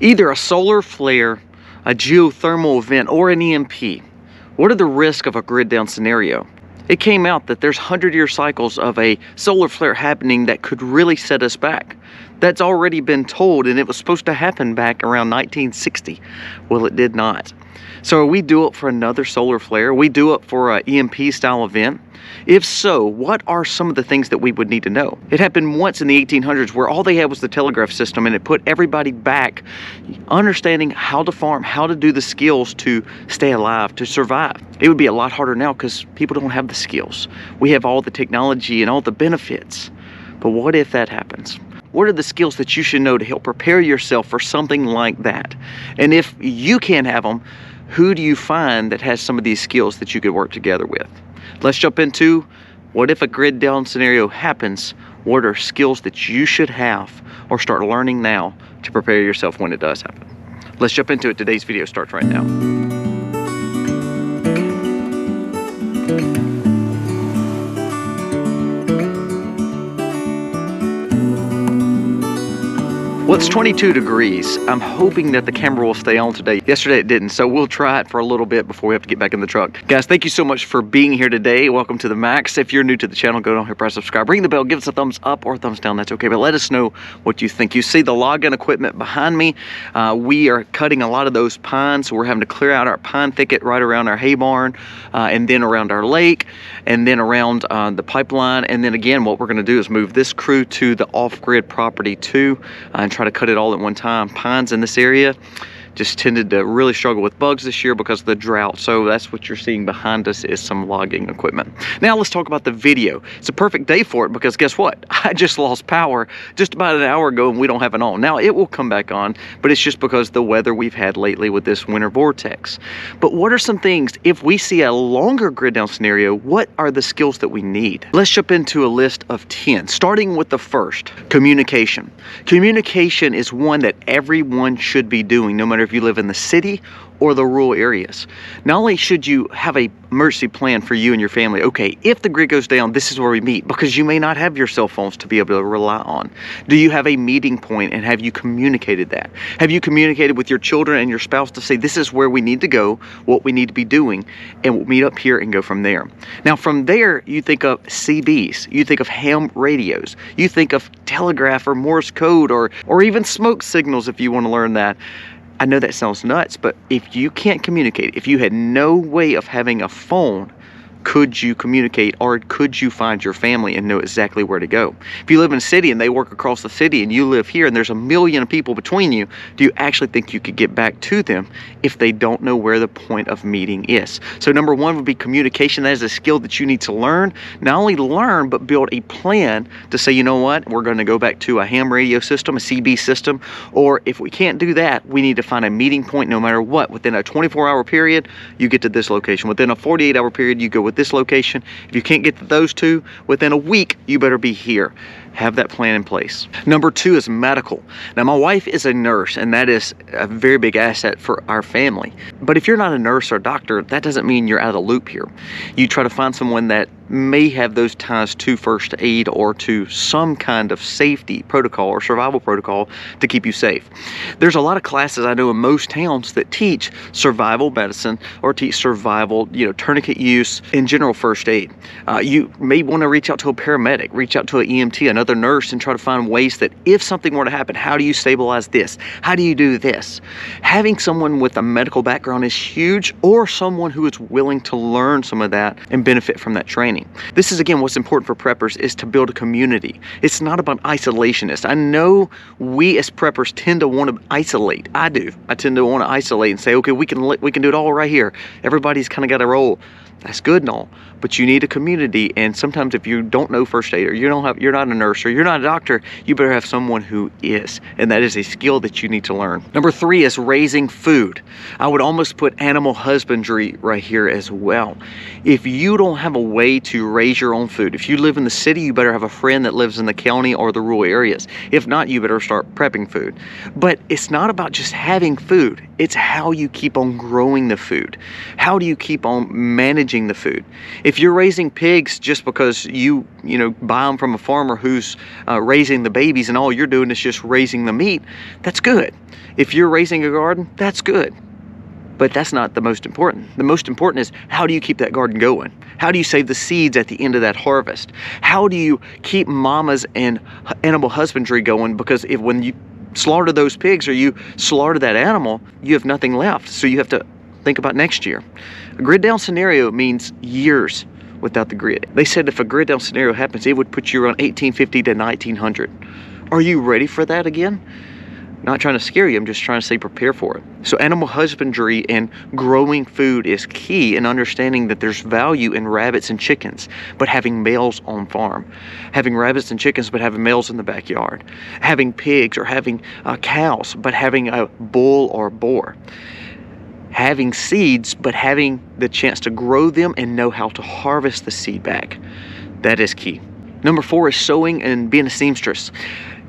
Either a solar flare, a geothermal event, or an EMP. What are the risks of a grid down scenario? It came out that there's 100-year cycles of a solar flare happening that could really set us back. That's already been told, and it was supposed to happen back around 1960. Well, it did not. So are we due up for another solar flare? Are we due up for an EMP style event? If so, what are some of the things that we would need to know? It happened once in the 1800s where all they had was the telegraph system, and it put everybody back understanding how to farm, how to do the skills to stay alive, to survive. It would be a lot harder now because people don't have the skills. We have all the technology and all the benefits. But what if that happens? What are the skills that you should know to help prepare yourself for something like that? And if you can't have them, who do you find that has some of these skills that you could work together with? Let's jump into what if a grid down scenario happens? What are skills that you should have or start learning now to prepare yourself when it does happen? Let's jump into it. Today's video starts right now. Well, it's 22 degrees. I'm hoping that the camera will stay on today. Yesterday it didn't, so we'll try it for a little bit before we have to get back in the truck. Guys, thank you so much for being here today. Welcome to the Max. If you're new to the channel, go down here, press subscribe, ring the bell, give us a thumbs up or a thumbs down, that's okay, but let us know what you think. You see the login equipment behind me. We are cutting a lot of those pines, so we're having to clear out our pine thicket right around our hay barn, and then around our lake, and then around the pipeline, and then again, what we're gonna do is move this crew to the off-grid property too, and try to cut it all at one time. Pines in this area just tended to really struggle with bugs this year because of the drought. So that's what you're seeing behind us is some logging equipment. Now let's talk about the video. It's a perfect day for it because guess what? I just lost power just about an hour ago and we don't have it on. Now it will come back on, but it's just because the weather we've had lately with this winter vortex. But what are some things, if we see a longer grid down scenario, what are the skills that we need? Let's jump into a list of 10, starting with the first, communication. Communication is one that everyone should be doing, no matter if you live in the city or the rural areas. Not only should you have a emergency plan for you and your family, okay, if the grid goes down, this is where we meet, because you may not have your cell phones to be able to rely on. Do you have a meeting point and have you communicated that? Have you communicated with your children and your spouse to say, this is where we need to go, what we need to be doing, and we'll meet up here and go from there. Now from there, you think of CBs, you think of ham radios, you think of telegraph or Morse code or even smoke signals if you want to learn that. I know that sounds nuts, but if you can't communicate, if you had no way of having a phone, could you communicate or could you find your family and know exactly where to go? If you live in a city and they work across the city and you live here and there's a million people between you, do you actually think you could get back to them if they don't know where the point of meeting is? So number one would be communication. That is a skill that you need to learn. Not only learn, but build a plan to say, you know what, we're going to go back to a ham radio system, a CB system, or if we can't do that, we need to find a meeting point no matter what. Within a 24-hour period, you get to this location. Within a 48-hour period, you go with this location. If you can't get to those two within a week, you better be here. Have that plan in place. Number two is medical. Now my wife is a nurse and that is a very big asset for our family. But if you're not a nurse or a doctor, that doesn't mean you're out of the loop here. You try to find someone that may have those ties to first aid or to some kind of safety protocol or survival protocol to keep you safe. There's a lot of classes I know in most towns that teach survival medicine or teach survival, tourniquet use and general first aid. You may want to reach out to a paramedic, reach out to an EMT, another nurse, and try to find ways that if something were to happen, how do you stabilize this? How do you do this? Having someone with a medical background is huge, or someone who is willing to learn some of that and benefit from that training. This is again what's important for preppers is to build a community. It's not about isolationists. I know we as preppers tend to want to isolate. I do. I tend to want to isolate and say, okay, we can do it all right here. Everybody's kind of got a role. That's good and all, but you need a community, and sometimes if you don't know first aid or you're not a nurse or you're not a doctor, you better have someone who is, and that is a skill that you need to learn. Number three is raising food. I would almost put animal husbandry right here as well. If you don't have a way to raise your own food, if you live in the city, you better have a friend that lives in the county or the rural areas. If not, you better start prepping food. But it's not about just having food. It's how you keep on growing the food. How do you keep on managing the food? If you're raising pigs just because you buy them from a farmer who's raising the babies and all you're doing is just raising the meat, that's good. If you're raising a garden, that's good. But that's not the most important. The most important is, how do you keep that garden going? How do you save the seeds at the end of that harvest? How do you keep mamas and animal husbandry going? Because when you slaughter those pigs or you slaughter that animal, you have nothing left. So you have to think about next year. A grid down scenario means years without the grid. They said if a grid down scenario happens, it would put you around 1850 to 1900. Are you ready for that again? Not trying to scare you, I'm just trying to say prepare for it. So animal husbandry and growing food is key in understanding that there's value in rabbits and chickens, but having males on farm. Having rabbits and chickens, but having males in the backyard. Having pigs or having cows, but having a bull or boar. Having seeds, but having the chance to grow them and know how to harvest the seed back. That is key. Number 4 is sewing and being a seamstress.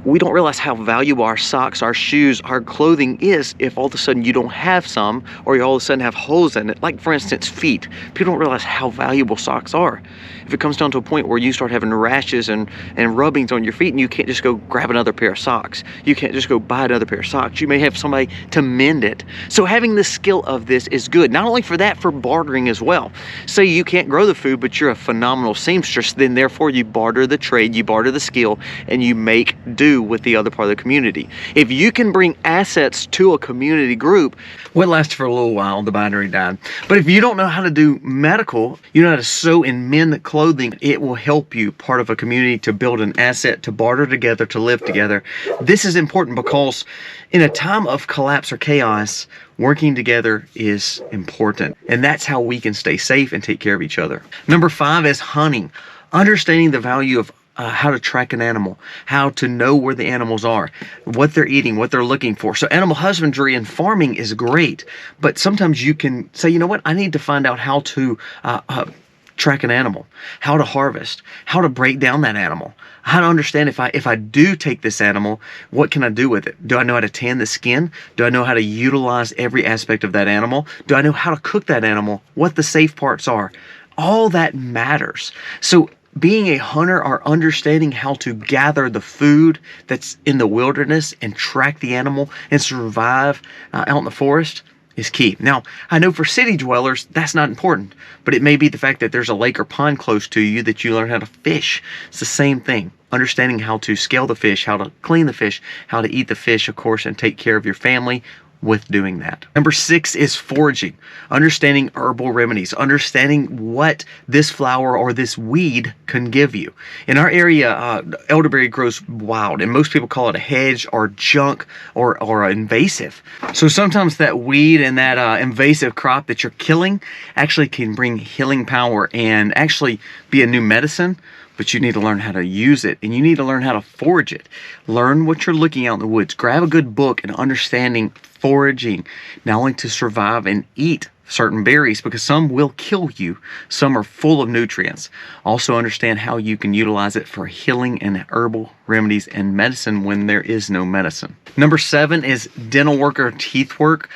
We don't realize how valuable our socks, our shoes, our clothing is if all of a sudden you don't have some, or you all of a sudden have holes in it. Like for instance, feet. People don't realize how valuable socks are. If it comes down to a point where you start having rashes and rubbings on your feet and you can't just go grab another pair of socks. You can't just go buy another pair of socks. You may have somebody to mend it. So having the skill of this is good. Not only for that, for bartering as well. Say you can't grow the food, but you're a phenomenal seamstress, then therefore you barter the trade, you barter the skill, and you make do with the other part of the community. If you can bring assets to a community group, well, it lasted for a little while, the bindery died. But if you don't know how to do medical, you know how to sew and mend clothing, it will help you, part of a community, to build an asset, to barter together, to live together. This is important because in a time of collapse or chaos, working together is important. And that's how we can stay safe and take care of each other. Number 5 is hunting. Understanding the value of how to track an animal, how to know where the animals are, what they're eating, what they're looking for. So animal husbandry and farming is great, but sometimes you can say, you know what, I need to find out how to track an animal, how to harvest, how to break down that animal, how to understand if I do take this animal, what can I do with it? Do I know how to tan the skin? Do I know how to utilize every aspect of that animal? Do I know how to cook that animal? What the safe parts are? All that matters. So being a hunter or understanding how to gather the food that's in the wilderness and track the animal and survive out in the forest is key. Now, I know for city dwellers, that's not important, but it may be the fact that there's a lake or pond close to you that you learn how to fish. It's the same thing. Understanding how to scale the fish, how to clean the fish, how to eat the fish, of course, and take care of your family with doing that. Number 6 is foraging. Understanding herbal remedies. Understanding what this flower or this weed can give you. In our area, elderberry grows wild, and most people call it a hedge or junk or invasive. So sometimes that weed and that invasive crop that you're killing actually can bring healing power and actually be a new medicine. But you need to learn how to use it, and you need to learn how to forage it. Learn what you're looking out in the woods. Grab a good book and understanding foraging, not only to survive and eat certain berries, because some will kill you, some are full of nutrients. Also understand how you can utilize it for healing and herbal remedies and medicine when there is no medicine. Number 7 is dental work or teeth work.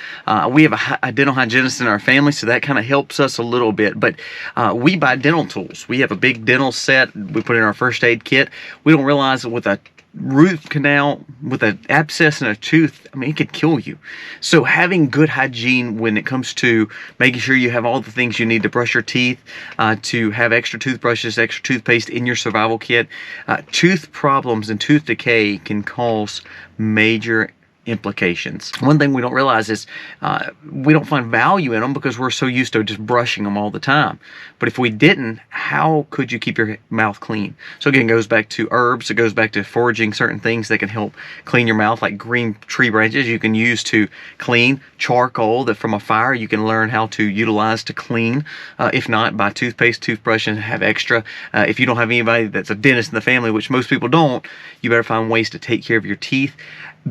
We have a dental hygienist in our family, so that kind of helps us a little bit, but we buy dental tools. We have a big dental set we put in our first aid kit. We don't realize that with a root canal, with an abscess in a tooth, I mean, it could kill you. So having good hygiene when it comes to making sure you have all the things you need to brush your teeth, to have extra toothbrushes, extra toothpaste in your survival kit. Tooth problems and tooth decay can cause major implications. One thing we don't realize is we don't find value in them because we're so used to just brushing them all the time. But if we didn't, how could you keep your mouth clean? So again, it goes back to herbs. It goes back to foraging certain things that can help clean your mouth, like green tree branches you can use to clean. Charcoal that from a fire you can learn how to utilize to clean. If not, buy toothpaste, toothbrush, and have extra. If you don't have anybody that's a dentist in the family, which most people don't, you better find ways to take care of your teeth.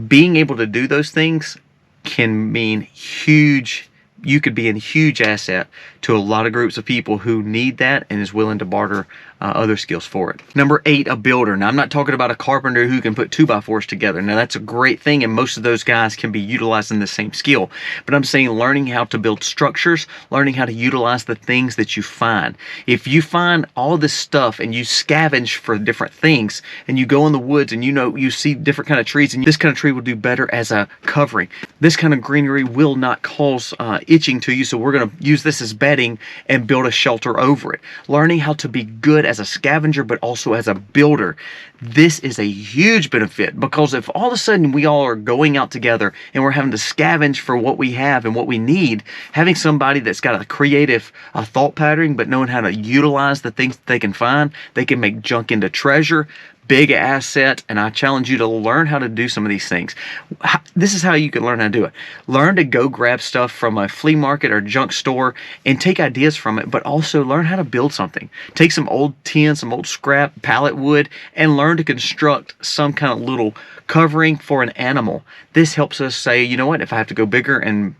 Being able to do those things can mean huge, you could be a huge asset to a lot of groups of people who need that and is willing to barter other skills for it. Number 8, a builder. Now, I'm not talking about a carpenter who can put 2x4s together. Now, that's a great thing, and most of those guys can be utilizing the same skill. But I'm saying learning how to build structures, learning how to utilize the things that you find. If you find all this stuff and you scavenge for different things, and you go in the woods and you see different kind of trees, and this kind of tree will do better as a covering. This kind of greenery will not cause itching to you, so we're going to use this as bedding and build a shelter over it. Learning how to be good as a scavenger, but also as a builder. This is a huge benefit, because if all of a sudden we all are going out together and we're having to scavenge for what we have and what we need, having somebody that's got a creative thought pattern, but knowing how to utilize the things that they can find, they can make junk into treasure. Big asset, and I challenge you to learn how to do some of these things. This is how you can learn how to do it. Learn to go grab stuff from a flea market or junk store and take ideas from it, but also learn how to build something. Take some old tin, some old scrap, pallet wood, and learn to construct some kind of little covering for an animal. This helps us say, you know what, if I have to go bigger and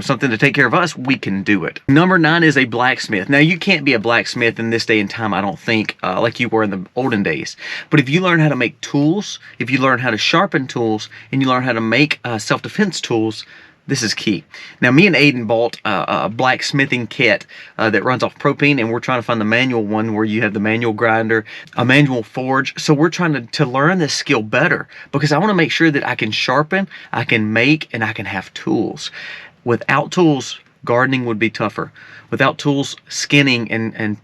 something to take care of us, we can do it. Number 9 is a blacksmith. Now, you can't be a blacksmith in this day and time, I don't think, like you were in the olden days. But if you learn how to make tools, if you learn how to sharpen tools, and you learn how to make self-defense tools, this is key. Now, me and Aiden bought a blacksmithing kit that runs off propane, and we're trying to find the manual one where you have the manual grinder, a manual forge. So we're trying to learn this skill better, because I want to make sure that I can sharpen, I can make, and I can have tools. Without tools, gardening would be tougher. Without tools, skinning and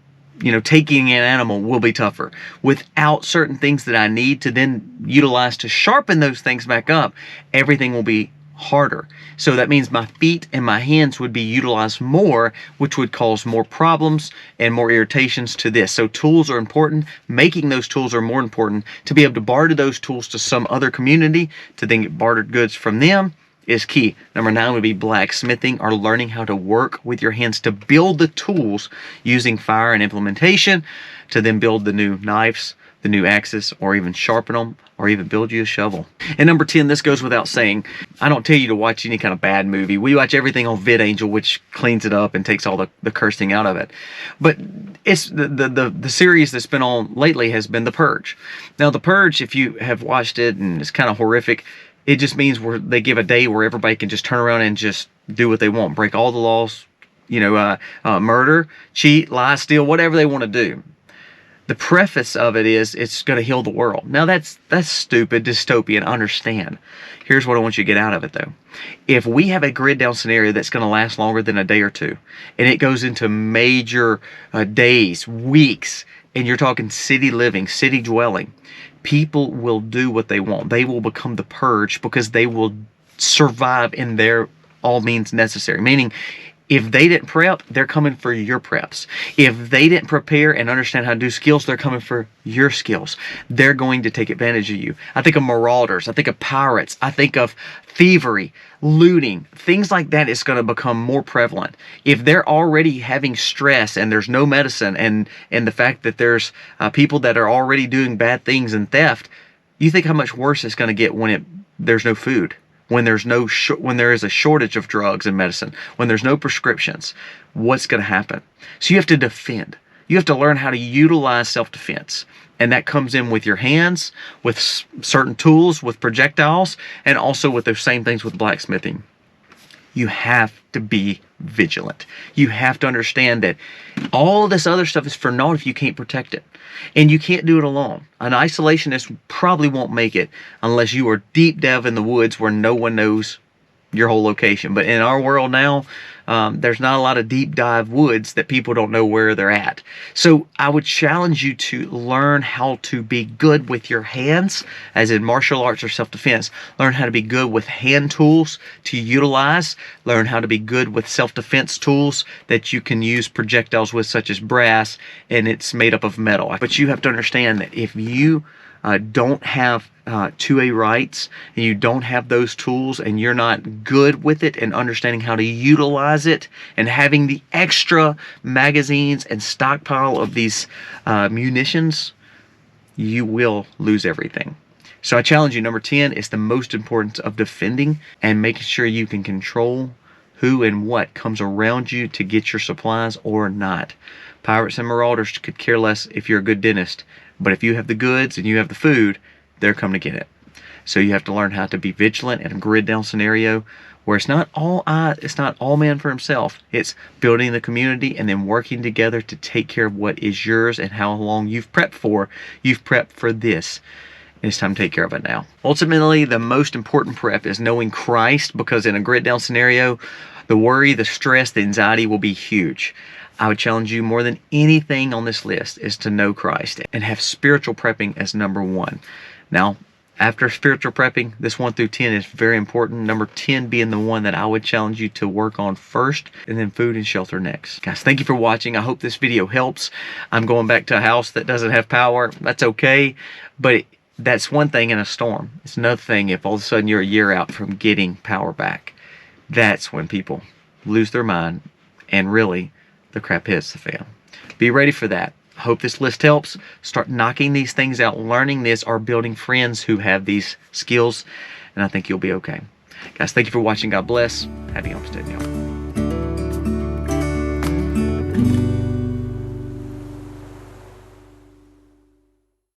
taking an animal will be tougher. Without certain things that I need to then utilize to sharpen those things back up, everything will be harder. So that means my feet and my hands would be utilized more, which would cause more problems and more irritations to this. So tools are important. Making those tools are more important. To be able to barter those tools to some other community, to then get bartered goods from them, is key. Number 9 would be blacksmithing, or learning how to work with your hands to build the tools using fire and implementation to then build the new knives, the new axes, or even sharpen them, or even build you a shovel. And number 10, this goes without saying, I don't tell you to watch any kind of bad movie. We watch everything on VidAngel, which cleans it up and takes all the cursing out of it. But it's the series that's been on lately has been The Purge. Now, The Purge, if you have watched it, and it's kind of horrific, it just means they give a day where everybody can just turn around and just do what they want, break all the laws, murder, cheat, lie, steal, whatever they want to do. The preface of it is it's going to heal the world. Now, that's stupid, dystopian, understand. Here's what I want you to get out of it, though. If we have a grid down scenario that's going to last longer than a day or two, and it goes into major days, weeks, and you're talking city living, city dwelling, people will do what they want. They will become the purge, because they will survive in their all means necessary. Meaning, if they didn't prep, they're coming for your preps. If they didn't prepare and understand how to do skills, they're coming for your skills. They're going to take advantage of you. I think of marauders. I think of pirates. I think of thievery, looting. Things like that is going to become more prevalent. If they're already having stress and there's no medicine, and the fact that there's people that are already doing bad things and theft, you think how much worse it's going to get when there's no food. When there is a shortage of drugs and medicine, when there's no prescriptions, what's going to happen? So you have to defend. You have to learn how to utilize self-defense. And that comes in with your hands, with certain tools, with projectiles, and also with those same things with blacksmithing. You have to be vigilant. You have to understand that all this other stuff is for naught if you can't protect it. And you can't do it alone. An isolationist probably won't make it unless you are deep down in the woods where no one knows your whole location. But in our world now, there's not a lot of deep dive woods that people don't know where they're at. So I would challenge you to learn how to be good with your hands, as in martial arts or self-defense. Learn how to be good with hand tools to utilize. Learn how to be good with self-defense tools that you can use projectiles with, such as brass, and it's made up of metal. But you have to understand that if you don't have 2A rights, and you don't have those tools, and you're not good with it and understanding how to utilize it, and having the extra magazines and stockpile of these munitions, you will lose everything. So I challenge you, number 10 is the most important of defending and making sure you can control who and what comes around you to get your supplies or not. Pirates and marauders could care less if you're a good dentist, but if you have the goods and you have the food, they're coming to get it. So you have to learn how to be vigilant in a grid down scenario where it's not all man for himself. It's building the community and then working together to take care of what is yours and how long you've prepped for. You've prepped for this. And it's time to take care of it now. Ultimately, the most important prep is knowing Christ, because in a grid down scenario, the worry, the stress, the anxiety will be huge. I would challenge you more than anything on this list is to know Christ and have spiritual prepping as number one. Now, after spiritual prepping, this 1 through 10 is very important. Number 10 being the one that I would challenge you to work on first, and then food and shelter next. Guys, thank you for watching. I hope this video helps. I'm going back to a house that doesn't have power. That's okay, but that's one thing in a storm. It's another thing if all of a sudden you're a year out from getting power back. That's when people lose their mind and really the crap hits the fan. Be ready for that. I hope this list helps. Start knocking these things out, learning this, or building friends who have these skills, and I think you'll be okay. Guys, thank you for watching. God bless. Happy homesteading, y'all.